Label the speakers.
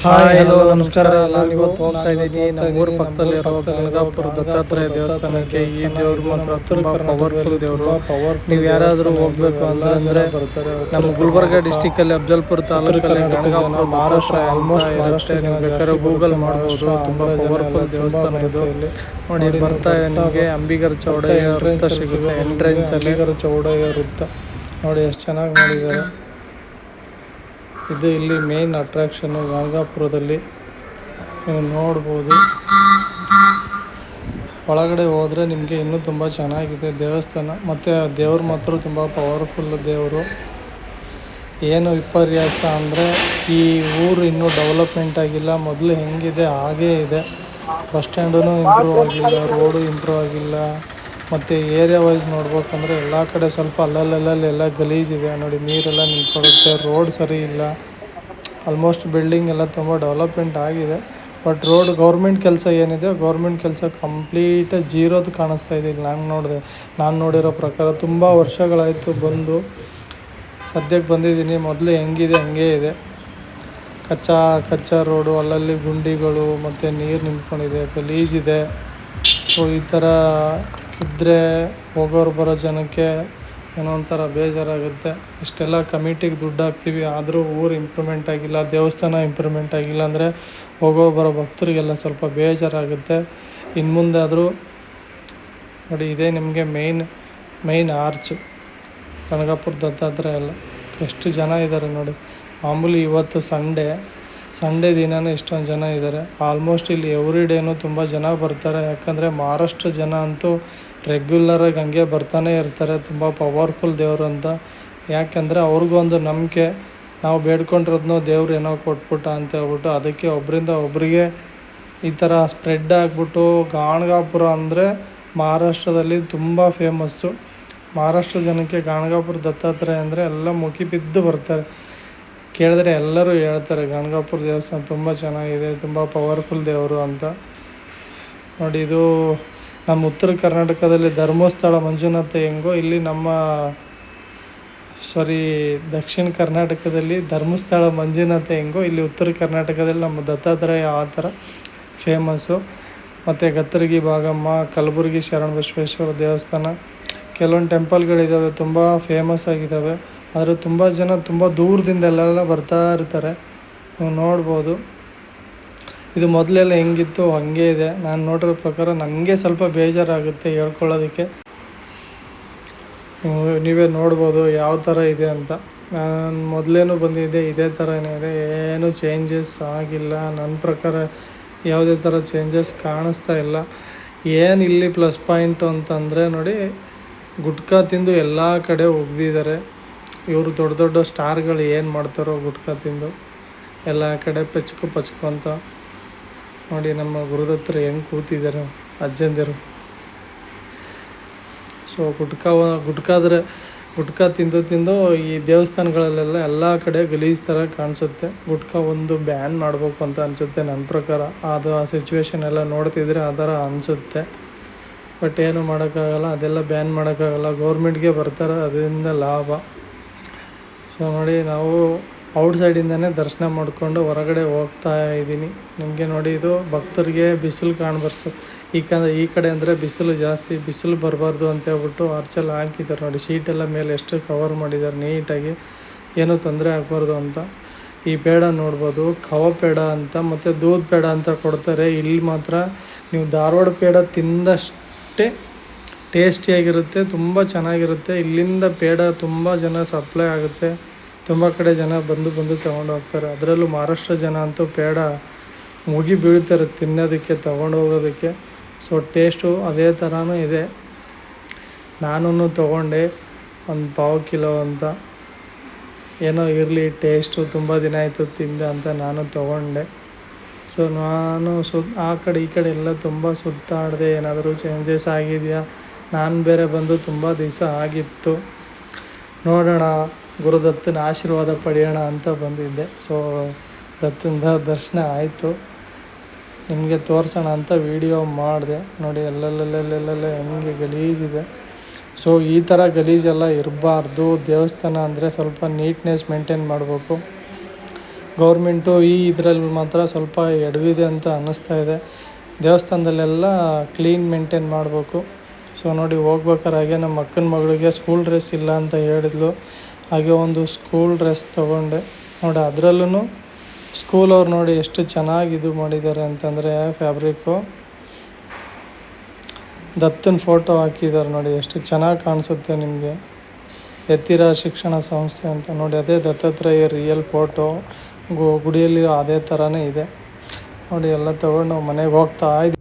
Speaker 1: Hi hello ನಮಸ್ಕಾರ. ನಾನು ಇವತ್ತು ಹೋಗ್ತಾ ಇದ್ದೀನಿ ನಮ್ಮ ಊರ ಪಕ್ಕದಲ್ಲಿರೋ ಗಣಗಾಪುರ ದತ್ತಾತ್ರೇಯ ದೇವಸ್ಥಾನಕ್ಕೆ. ಈ ದೇವರು ಮಾತ್ರ ತುಂಬ ಪವರ್ಫುಲ್ ದೇವರು. ನೀವು ಯಾರಾದರೂ ಹೋಗ್ಬೇಕು ಅಂದರೆ ನಮ್ಮ ಗುಲ್ಬರ್ಗ ಡಿಸ್ಟಿಕಲ್ಲಿ ಅಫ್ಜಲ್ಪುರ ತಾಲೂಕಲ್ಲಿ ಗಣಗಾಪುರ ಮಹಾರಾಷ್ಟ್ರ ಆಲ್ಮೋಸ್ಟ್ ಇರುತ್ತೆ. ನೀವು ಬೇಕಾದ್ರೆ ಗೂಗಲ್ ಮಾಡ್ಬೋದು. ತುಂಬ ಪವರ್ಫುಲ್ ದೇವಸ್ಥಾನ ಇದು. ನೋಡಿ ಬರ್ತಾ ನಿಮಗೆ ಅಂಬಿಗರ ಚೌಡಯ್ಯ ವೃತ್ತ ಸಿಗುತ್ತೆ ಎಂಟ್ರೆನ್ಸ್ ಅಲ್ಲಿ. ಚೌಡಯ್ಯ ವೃತ್ತ ನೋಡಿ ಎಷ್ಟು ಚೆನ್ನಾಗಿ ಮಾಡಿದ್ದಾರೆ. ಇದು ಇಲ್ಲಿ ಮೇನ್ ಅಟ್ರಾಕ್ಷನ್ನು ಗಣಗಾಪುರದಲ್ಲಿ ನೀವು ನೋಡ್ಬೋದು. ಒಳಗಡೆ ಹೋದರೆ ನಿಮಗೆ ಇನ್ನೂ ತುಂಬ ಚೆನ್ನಾಗಿದೆ ದೇವಸ್ಥಾನ. ಮತ್ತು ದೇವ್ರು ಮಾತ್ರ ತುಂಬ ಪವರ್ಫುಲ್ ದೇವರು. ಏನು ವಿಪರ್ಯಾಸ ಅಂದರೆ ಈ ಊರು ಇನ್ನೂ ಡೆವಲಪ್ಮೆಂಟ್ ಆಗಿಲ್ಲ. ಮೊದಲು ಹೆಂಗಿದೆ ಹಾಗೇ ಇದೆ. ಬಸ್ ಸ್ಟ್ಯಾಂಡೂ ಇಂಪ್ರೂವ್ ಆಗಿಲ್ಲ, ರೋಡು ಇಂಪ್ರೂವ್ ಆಗಿಲ್ಲ. ಮತ್ತು ಏರಿಯಾ ವೈಸ್ ನೋಡ್ಬೇಕಂದ್ರೆ ಎಲ್ಲ ಕಡೆ ಸ್ವಲ್ಪ ಅಲ್ಲಲ್ಲೆಲ್ಲ ಗಲೀಜಿದೆ. ನೋಡಿ ನೀರೆಲ್ಲ ನಿಂತ್ಕೊಳ್ಳುತ್ತೆ, ರೋಡ್ ಸರಿ ಇಲ್ಲ. ಆಲ್ಮೋಸ್ಟ್ ಬಿಲ್ಡಿಂಗ್ ಎಲ್ಲ ತುಂಬ ಡೆವಲಪ್ಮೆಂಟ್ ಆಗಿದೆ. ಬಟ್ ರೋಡ್ ಗೌರ್ಮೆಂಟ್ ಕೆಲಸ ಏನಿದೆ, ಗೌರ್ಮೆಂಟ್ ಕೆಲಸ ಕಂಪ್ಲೀಟ್ ಜೀರೋದು ಕಾಣಿಸ್ತಾ ಇದೆ. ಈಗ ನಾನು ನೋಡಿರೋ ಪ್ರಕಾರ ತುಂಬ ವರ್ಷಗಳಾಯಿತು ಬಂದು. ಸದ್ಯಕ್ಕೆ ಬಂದಿದ್ದೀನಿ. ಮೊದಲು ಹೆಂಗಿದೆ ಹಂಗೇ ಇದೆ. ಕಚ್ಚಾ ರೋಡು, ಅಲ್ಲಲ್ಲಿ ಗುಂಡಿಗಳು ಮತ್ತು ನೀರು ನಿಂತ್ಕೊಂಡಿದೆ, ಗಲೀಜಿದೆ. ಸೊ ಈ ಥರ ಇದ್ದರೆ ಹೋಗೋರು ಬರೋ ಜನಕ್ಕೆ ಏನೋ ಒಂಥರ ಬೇಜಾರಾಗುತ್ತೆ. ಇಷ್ಟೆಲ್ಲ ಕಮಿಟಿಗೆ ದುಡ್ಡು ಹಾಕ್ತೀವಿ, ಆದರೂ ಊರು ಇಂಪ್ರೂವ್ಮೆಂಟ್ ಆಗಿಲ್ಲ, ದೇವಸ್ಥಾನ ಇಂಪ್ರೂವ್ಮೆಂಟ್ ಆಗಿಲ್ಲ ಅಂದರೆ ಹೋಗೋ ಬರೋ ಭಕ್ತರಿಗೆಲ್ಲ ಸ್ವಲ್ಪ ಬೇಜಾರಾಗುತ್ತೆ. ಇನ್ನು ಮುಂದೆ ಆದರೂ ನೋಡಿ, ಇದೇ ನಿಮಗೆ ಮೇಯ್ನ್ ಆರ್ಚು ಗಣಗಾಪುರ ದತ್ತಾತ್ರೇಯ ಎಲ್ಲ. ಎಷ್ಟು ಜನ ಇದ್ದಾರೆ ನೋಡಿ. ಮಾಮೂಲಿ ಇವತ್ತು ಸಂಡೇ ದಿನವೇ ಇಷ್ಟೊಂದು ಜನ ಇದ್ದಾರೆ. ಆಲ್ಮೋಸ್ಟ್ ಇಲ್ಲಿ ಎವ್ರಿ ಡೇನೂ ತುಂಬ ಜನ ಬರ್ತಾರೆ. ಯಾಕಂದರೆ ಮಹಾರಾಷ್ಟ್ರ ಜನ ಅಂತೂ ರೆಗ್ಯುಲರಾಗಿ ಹಂಗೆ ಬರ್ತಾನೆ ಇರ್ತಾರೆ. ತುಂಬ ಪವರ್ಫುಲ್ ದೇವರು ಅಂತ. ಯಾಕೆಂದರೆ ಅವ್ರಿಗೊಂದು ನಂಬಿಕೆ, ನಾವು ಬೇಡ್ಕೊಂಡಿರೋದನ್ನೂ ದೇವ್ರು ಏನೋ ಕೊಟ್ಬಿಟ್ಟ ಅಂತ ಹೇಳ್ಬಿಟ್ಟು. ಅದಕ್ಕೆ ಒಬ್ಬರಿಂದ ಒಬ್ಬರಿಗೆ ಈ ಥರ ಸ್ಪ್ರೆಡ್ ಆಗಿಬಿಟ್ಟು ಗಣಗಾಪುರ ಅಂದರೆ ಮಹಾರಾಷ್ಟ್ರದಲ್ಲಿ ತುಂಬ ಫೇಮಸ್ಸು. ಮಹಾರಾಷ್ಟ್ರ ಜನಕ್ಕೆ ಗಣಗಾಪುರ ದತ್ತಾತ್ರೇಯ ಅಂದರೆ ಎಲ್ಲ ಮುಗಿಬಿದ್ದು ಬರ್ತಾರೆ. ಕೇಳಿದ್ರೆ ಎಲ್ಲರೂ ಹೇಳ್ತಾರೆ ಗಣಗಾಪುರ ದೇವಸ್ಥಾನ ತುಂಬ ಚೆನ್ನಾಗಿದೆ, ತುಂಬ ಪವರ್ಫುಲ್ ದೇವರು ಅಂತ. ನೋಡಿ, ಇದು ನಮ್ಮ ಉತ್ತರ ಕರ್ನಾಟಕದಲ್ಲಿ ಧರ್ಮಸ್ಥಳ ಮಂಜುನಾಥ ಹೆಂಗೋ, ಇಲ್ಲಿ ದಕ್ಷಿಣ ಕರ್ನಾಟಕದಲ್ಲಿ ಧರ್ಮಸ್ಥಳ ಮಂಜುನಾಥ ಹೆಂಗೋ, ಇಲ್ಲಿ ಉತ್ತರ ಕರ್ನಾಟಕದಲ್ಲಿ ನಮ್ಮ ದತ್ತಾತ್ರೇಯ ಆ ಥರ ಫೇಮಸ್ಸು. ಮತ್ತು ಗತ್ತರಗಿ ಭಾಗಮ್ಮ, ಕಲಬುರಗಿ ಶರಣ ಬಸವೇಶ್ವರ ದೇವಸ್ಥಾನ, ಕೆಲವೊಂದು ಟೆಂಪಲ್ಗಳಿದ್ದಾವೆ, ತುಂಬ ಫೇಮಸ್ ಆಗಿದ್ದಾವೆ. ಆದರೆ ತುಂಬ ಜನ ತುಂಬ ದೂರದಿಂದೆಲ್ಲ ಬರ್ತಾ ಇರ್ತಾರೆ. ನೀವು ನೋಡ್ಬೋದು. ಇದು ಮೊದಲೆಲ್ಲ ಹೆಂಗಿತ್ತು ಹಾಗೇ ಇದೆ. ನಾನು ನೋಡಿರೋ ಪ್ರಕಾರ ನನಗೆ ಸ್ವಲ್ಪ ಬೇಜಾರಾಗುತ್ತೆ ಹೇಳ್ಕೊಳ್ಳೋದಕ್ಕೆ. ನೀವೇ ನೋಡ್ಬೋದು ಯಾವ ಥರ ಇದೆ ಅಂತ. ನಾನು ಮೊದಲೇನು ಬಂದಿದ್ದೆ ಇದೇ ಥರನೇ ಇದೆ, ಏನೂ ಚೇಂಜಸ್ ಆಗಿಲ್ಲ. ನನ್ನ ಪ್ರಕಾರ ಯಾವುದೇ ಥರ ಚೇಂಜಸ್ ಕಾಣಿಸ್ತಾ ಇಲ್ಲ. ಏನು ಇಲ್ಲಿ ಪ್ಲಸ್ ಪಾಯಿಂಟು ಅಂತಂದರೆ ನೋಡಿ, ಗುಟ್ಕಾ ತಿಂದು ಎಲ್ಲ ಕಡೆ ಒಗ್ದಿದ್ದಾರೆ. ಇವರು ದೊಡ್ಡ ಸ್ಟಾರ್ಗಳು ಏನು ಮಾಡ್ತಾರೋ ಗುಟ್ಕಾ ತಿಂದು ಎಲ್ಲ ಕಡೆ ಪಚ್ಕು ಅಂತ. ನೋಡಿ ನಮ್ಮ ಗುರುದತ್ತರು ಹೆಂಗೆ ಕೂತಿದ್ದಾರೆ ಅಜ್ಜಂದಿರು. ಸೊ ಗುಟ್ಕಾ ತಿಂದು ಈ ದೇವಸ್ಥಾನಗಳಲ್ಲೆಲ್ಲ ಎಲ್ಲ ಕಡೆ ಗಲೀಜು ಥರ ಕಾಣಿಸುತ್ತೆ. ಗುಟ್ಕಾ ಒಂದು ಬ್ಯಾನ್ ಮಾಡಬೇಕು ಅಂತ ಅನಿಸುತ್ತೆ ನನ್ನ ಪ್ರಕಾರ. ಆ ಸಿಚುವೇಶನ್ ಎಲ್ಲ ನೋಡ್ತಿದ್ರೆ ಆ ಥರ ಅನಿಸುತ್ತೆ. ಬಟ್ ಏನು ಮಾಡೋಕ್ಕಾಗಲ್ಲ, ಅದೆಲ್ಲ ಬ್ಯಾನ್ ಮಾಡೋಕ್ಕಾಗಲ್ಲ. ಗೌರ್ಮೆಂಟ್ಗೆ ಬರ್ತಾರೆ, ಅದರಿಂದ ಲಾಭ. ಸೊ ನೋಡಿ, ನಾವು ಔಟ್ಸೈಡಿಂದನೇ ದರ್ಶನ ಮಾಡಿಕೊಂಡು ಹೊರಗಡೆ ಹೋಗ್ತಾ ಇದ್ದೀನಿ. ನಿಮಗೆ ನೋಡಿ, ಇದು ಭಕ್ತರಿಗೆ ಬಿಸಿಲು ಕಾಣಬಾರ್ದು. ಈ ಕಡೆ ಅಂದರೆ ಬಿಸಿಲು ಜಾಸ್ತಿ, ಬಿಸಿಲು ಬರಬಾರ್ದು ಅಂತ ಹೇಳ್ಬಿಟ್ಟು ಆರ್ಚೆಲ್ಲ ಹಾಕಿದ್ದಾರೆ. ನೋಡಿ, ಶೀಟೆಲ್ಲ ಮೇಲೆ ಎಷ್ಟು ಕವರ್ ಮಾಡಿದ್ದಾರೆ ನೀಟಾಗಿ, ಏನೂ ತೊಂದರೆ ಆಗಬಾರ್ದು ಅಂತ. ಈ ಪೇಡ ನೋಡ್ಬೋದು, ಖವ ಪೇಡ ಅಂತ ಮತ್ತು ದೂದ್ ಪೇಡ ಅಂತ ಕೊಡ್ತಾರೆ. ಇಲ್ಲಿ ಮಾತ್ರ ನೀವು ಧಾರವಾಡ ಪೇಡ ತಿಂದಷ್ಟೇ ಟೇಸ್ಟಿಯಾಗಿರುತ್ತೆ, ತುಂಬ ಚೆನ್ನಾಗಿರುತ್ತೆ. ಇಲ್ಲಿಂದ ಪೇಡ ತುಂಬ ಜನ ಸಪ್ಲೈ ಆಗುತ್ತೆ, ತುಂಬ ಕಡೆ ಜನ ಬಂದು ತೊಗೊಂಡು ಹೋಗ್ತಾರೆ. ಅದರಲ್ಲೂ ಮಹಾರಾಷ್ಟ್ರ ಜನ ಅಂತೂ ಪೇಡ ಮುಗಿ ಬೀಳ್ತಾರೆ ತಿನ್ನೋದಕ್ಕೆ, ತೊಗೊಂಡು ಹೋಗೋದಕ್ಕೆ. ಸೊ ಟೇಸ್ಟು ಅದೇ ಥರನೂ ಇದೆ. ನಾನು ತೊಗೊಂಡೆ ಒಂದು 1/4 ಕಿಲೋ ಅಂತ. ಏನೋ ಇರಲಿ, ಟೇಸ್ಟು ತುಂಬ ದಿನ ಆಯಿತು ತಿಂದೆ ಅಂತ ನಾನು ತೊಗೊಂಡೆ. ಸೊ ನಾನು ಆ ಕಡೆ ಈ ಕಡೆ ಎಲ್ಲ ತುಂಬ ಸುತ್ತಾಡಿದೆ. ಏನಾದರೂ ಚೇಂಜಸ್ ಆಗಿದೆಯಾ, ನಾನು ಬೇರೆ ಬಂದು ತುಂಬ ದಿವಸ ಆಗಿತ್ತು. ನೋಡೋಣ, ಗುರುದತ್ತನ ಆಶೀರ್ವಾದ ಪಡೆಯೋಣ ಅಂತ ಬಂದಿದ್ದೆ. ಸೊ ದತ್ತನ ದರ್ಶನ ಆಯಿತು, ನಿಮಗೆ ತೋರಿಸೋಣ ಅಂತ ವಿಡಿಯೋ ಮಾಡಿದೆ. ನೋಡಿ ಎಲ್ಲೆಲ್ಲ ಹೆಂಗೆ ಗಲೀಜಿದೆ. ಸೊ ಈ ಥರ ಗಲೀಜೆಲ್ಲ ಇರಬಾರ್ದು. ದೇವಸ್ಥಾನ ಅಂದರೆ ಸ್ವಲ್ಪ ನೀಟ್ನೆಸ್ ಮೇಂಟೈನ್ ಮಾಡಬೇಕು. ಗೌರ್ಮೆಂಟು ಇದರಲ್ಲಿ ಮಾತ್ರ ಸ್ವಲ್ಪ ಎಡವಿದೆ ಅಂತ ಅನ್ನಿಸ್ತಾ ಇದೆ. ದೇವಸ್ಥಾನದಲ್ಲೆಲ್ಲ ಕ್ಲೀನ್ ಮೇಂಟೈನ್ ಮಾಡಬೇಕು. ಸೊ ನೋಡಿ, ಹೋಗ್ಬೇಕಾರೆ ಹಾಗೆ ನಮ್ಮ ಅಕ್ಕನ ಮಗಳಿಗೆ ಸ್ಕೂಲ್ ಡ್ರೆಸ್ ಇಲ್ಲ ಅಂತ ಹೇಳಿದ್ಲು. ಹಾಗೆ ಒಂದು ಸ್ಕೂಲ್ ಡ್ರೆಸ್ ತೊಗೊಂಡೆ ನೋಡಿ. ಅದರಲ್ಲೂ ಸ್ಕೂಲವ್ರು ನೋಡಿ ಎಷ್ಟು ಚೆನ್ನಾಗಿ ಇದು ಮಾಡಿದ್ದಾರೆ ಅಂತಂದರೆ, ಫ್ಯಾಬ್ರಿಕ್ಕು ದತ್ತನ ಫೋಟೋ ಹಾಕಿದ್ದಾರೆ ನೋಡಿ, ಎಷ್ಟು ಚೆನ್ನಾಗಿ ಕಾಣಿಸುತ್ತೆ ನಿಮಗೆ. ಎತ್ತಿರ ಶಿಕ್ಷಣ ಸಂಸ್ಥೆ ಅಂತ ನೋಡಿ, ಅದೇ ದತ್ತಾತ್ರೇಯ ರಿಯಲ್ ಫೋಟೋ. ಗುಡಿಯಲ್ಲಿ ಅದೇ ಥರನೇ ಇದೆ ನೋಡಿ. ಎಲ್ಲ ತೊಗೊಂಡು ನಾವು ಮನೆಗೆ ಹೋಗ್ತಾ ಇದ್ವಿ.